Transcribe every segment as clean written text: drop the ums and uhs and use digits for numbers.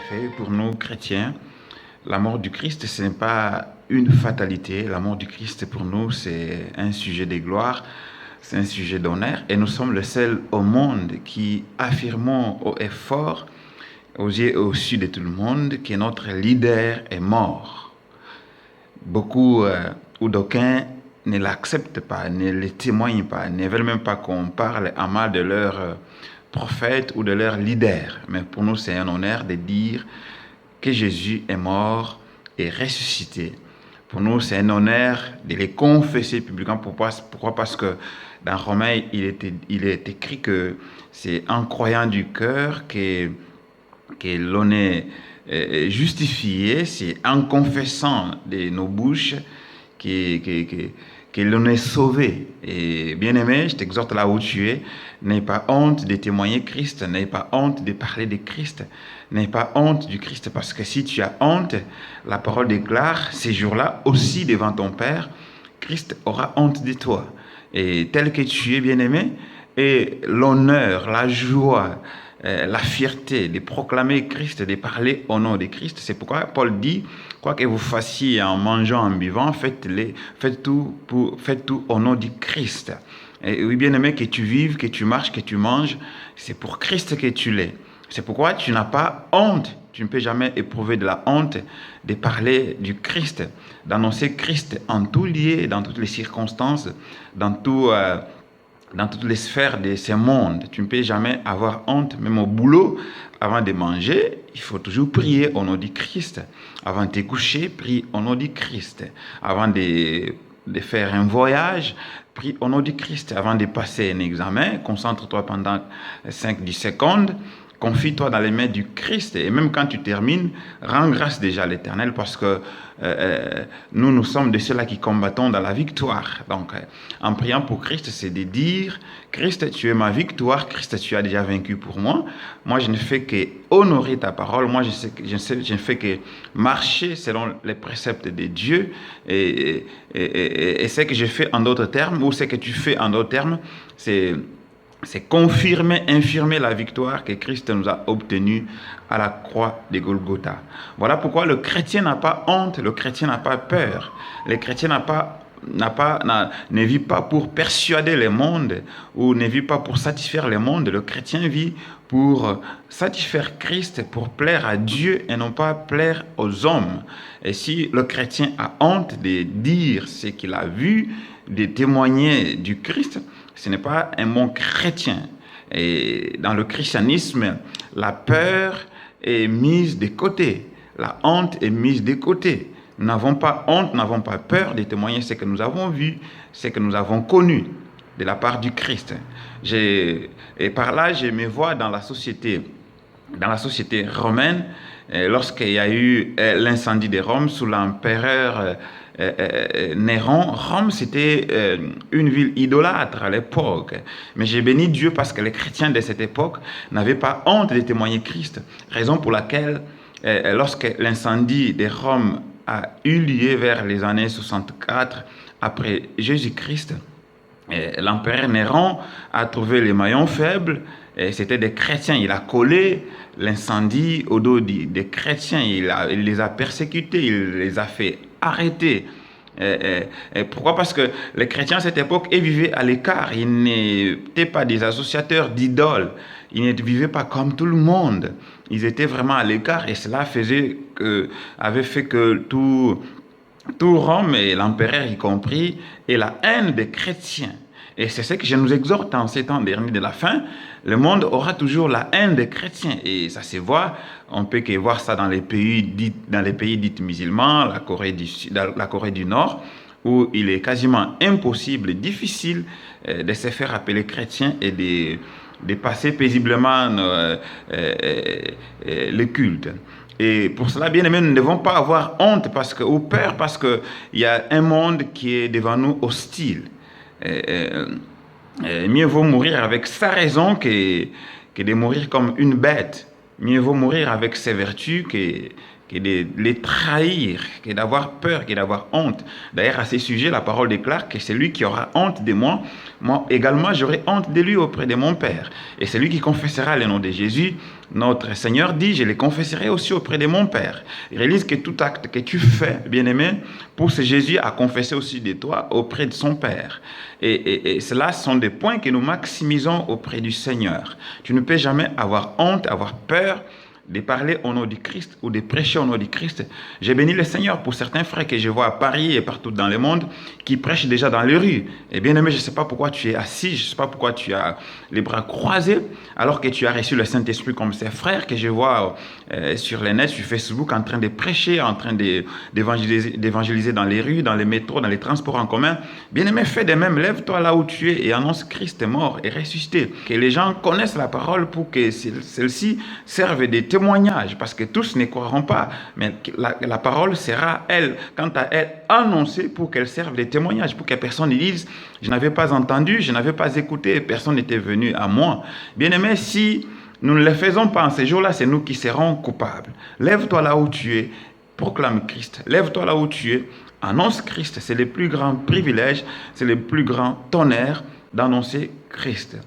fait, pour nous chrétiens, la mort du Christ, ce n'est pas une fatalité. La mort du Christ, pour nous, c'est un sujet de gloire, c'est un sujet d'honneur. Et nous sommes le seul au monde qui affirmons haut et fort, aux yeux et au su de tout le monde, que notre leader est mort. Beaucoup ou d'aucuns ne l'acceptent pas, ne le témoignent pas, ne veulent même pas qu'on parle à mal de leur prophète ou de leur leader. Mais pour nous, c'est un honneur de dire que Jésus est mort et ressuscité. Pour nous, c'est un honneur de les confesser publiquement. Pourquoi? Parce que dans Romains, il est écrit que c'est en croyant du cœur que l'on est justifié, c'est en confessant de nos bouches que l'on est sauvé. Et bien-aimé, je t'exhorte là où tu es, n'aie pas honte de témoigner Christ, n'aie pas honte de parler de Christ, n'aie pas honte du Christ, parce que si tu as honte, la parole déclare, ces jours-là aussi devant ton Père, Christ aura honte de toi. Et tel que tu es, bien-aimé, et l'honneur, la joie, la fierté de proclamer Christ, de parler au nom de Christ. C'est pourquoi Paul dit, quoi que vous fassiez en mangeant, en buvant, faites tout au nom du Christ. Et oui, bien aimé, que tu vives, que tu marches, que tu manges, c'est pour Christ que tu l'es. C'est pourquoi tu n'as pas honte. Tu ne peux jamais éprouver de la honte de parler du Christ, d'annoncer Christ en tout lieu, dans toutes les circonstances, dans toutes les sphères de ce monde. Tu ne peux jamais avoir honte, même au boulot. Avant de manger, il faut toujours prier au nom du Christ. Avant de te coucher, prie au nom du Christ. Avant de faire un voyage, prie au nom du Christ. Avant de passer un examen, concentre-toi pendant 5-10 secondes. Confie-toi dans les mains du Christ. Et même quand tu termines, rends grâce déjà à l'Éternel, parce que nous sommes de ceux-là qui combattons dans la victoire. Donc, en priant pour Christ, c'est de dire, Christ, tu es ma victoire. Christ, tu as déjà vaincu pour moi. Moi, je ne fais que honorer ta parole. Moi, je ne fais que marcher selon les préceptes de Dieu. Et ce que je fais en d'autres termes, ou ce que tu fais en d'autres termes, c'est confirmer, infirmer la victoire que Christ nous a obtenue à la croix de Golgotha. Voilà pourquoi le chrétien n'a pas honte, le chrétien n'a pas peur. Le chrétien ne vit pas pour persuader le monde ou ne vit pas pour satisfaire le monde. Le chrétien vit pour satisfaire Christ, pour plaire à Dieu et non pas plaire aux hommes. Et si le chrétien a honte de dire ce qu'il a vu, de témoigner du Christ, ce n'est pas un bon chrétien. Et dans le christianisme, la peur est mise de côté. La honte est mise de côté. Nous n'avons pas honte, nous n'avons pas peur de témoigner ce que nous avons vu, ce que nous avons connu de la part du Christ. Et par là, je me vois dans la société romaine, lorsqu'il y a eu l'incendie de Rome sous l'empereur Néron. Rome, c'était une ville idolâtre à l'époque. Mais j'ai béni Dieu parce que les chrétiens de cette époque n'avaient pas honte de témoigner Christ. Raison pour laquelle, lorsque l'incendie de Rome a eu lieu vers les années 64 après Jésus-Christ, l'empereur Néron a trouvé les maillons faibles. C'était des chrétiens. Il a collé l'incendie au dos des chrétiens. Il les a persécutés, il les a fait arrêter. Pourquoi? Parce que les chrétiens à cette époque, ils vivaient à l'écart. Ils n'étaient pas des associateurs d'idoles. Ils ne vivaient pas comme tout le monde. Ils étaient vraiment à l'écart, et cela avait fait que tout Rome, et l'empereur y compris, et la haine des chrétiens. Et c'est ce que je nous exhorte en ces temps derniers de la fin. Le monde aura toujours la haine des chrétiens. Et ça se voit, on peut que voir ça dans les pays dits musulmans, la Corée du Nord, où il est quasiment impossible, difficile de se faire appeler chrétien et de passer paisiblement le culte. Et pour cela, bien aimés, nous ne devons pas avoir honte ou peur, parce qu'il y a un monde qui est devant nous hostile. Mieux vaut mourir avec sa raison que de mourir comme une bête. Mieux vaut mourir avec ses vertus que que de les trahir, que d'avoir peur, que d'avoir honte. D'ailleurs, à ces sujets, la parole déclare que celui qui aura honte de moi, moi également j'aurai honte de lui auprès de mon Père. Et celui qui confessera le nom de Jésus, notre Seigneur dit, je les confesserai aussi auprès de mon Père. Réalise que tout acte que tu fais, bien-aimé, pousse Jésus à confesser aussi de toi auprès de son Père. Et cela sont des points que nous maximisons auprès du Seigneur. Tu ne peux jamais avoir honte, avoir peur de parler au nom du Christ ou de prêcher au nom du Christ. J'ai béni le Seigneur pour certains frères que je vois à Paris et partout dans le monde qui prêchent déjà dans les rues. Et bien aimé, je ne sais pas pourquoi tu es assis, je ne sais pas pourquoi tu as les bras croisés alors que tu as reçu le Saint-Esprit comme ces frères que je vois sur les nets, sur Facebook en train de prêcher, en train d'évangéliser dans les rues, dans les métros, dans les transports en commun. Bien aimé, fais de même, lève-toi là où tu es et annonce Christ est mort et ressuscité. Que les gens connaissent la parole pour que celle-ci serve de témoignage, parce que tous ne croiront pas, mais la parole sera, elle, quant à elle, annoncée pour qu'elle serve de témoignage, pour que personne ne dise, je n'avais pas entendu, je n'avais pas écouté, personne n'était venu à moi. Bien aimé, si nous ne le faisons pas en ces jours-là, c'est nous qui serons coupables. Lève-toi là où tu es, proclame Christ. Lève-toi là où tu es, annonce Christ. C'est le plus grand privilège, c'est le plus grand honneur d'annoncer Christ.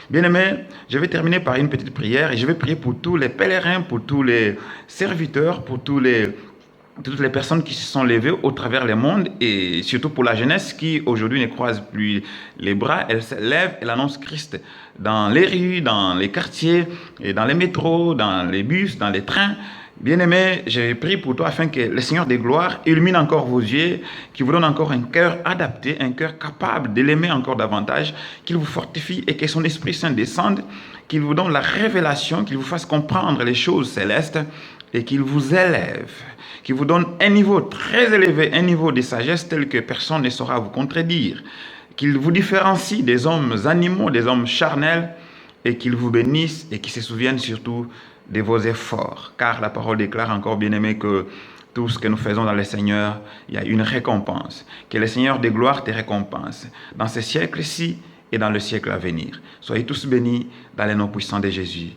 Bien-aimés, je vais terminer par une petite prière et je vais prier pour tous les pèlerins, pour tous les serviteurs, pour toutes les personnes qui se sont levées au travers le monde et surtout pour la jeunesse qui aujourd'hui ne croise plus les bras, elle se lève, elle annonce Christ dans les rues, dans les quartiers, et dans les métros, dans les bus, dans les trains. Bien-aimé, je prie pour toi afin que le Seigneur des gloires illumine encore vos yeux, qu'il vous donne encore un cœur adapté, un cœur capable de l'aimer encore davantage, qu'il vous fortifie et que son Esprit Saint descende, qu'il vous donne la révélation, qu'il vous fasse comprendre les choses célestes et qu'il vous élève, qu'il vous donne un niveau très élevé, un niveau de sagesse tel que personne ne saura vous contredire, qu'il vous différencie des hommes animaux, des hommes charnels et qu'il vous bénisse et qu'il se souvienne surtout de vos efforts, car la parole déclare encore, bien-aimé, que tout ce que nous faisons dans le Seigneur, il y a une récompense. Que le Seigneur de gloire te récompense dans ce siècle-ci et dans le siècle à venir. Soyez tous bénis dans les noms puissants de Jésus.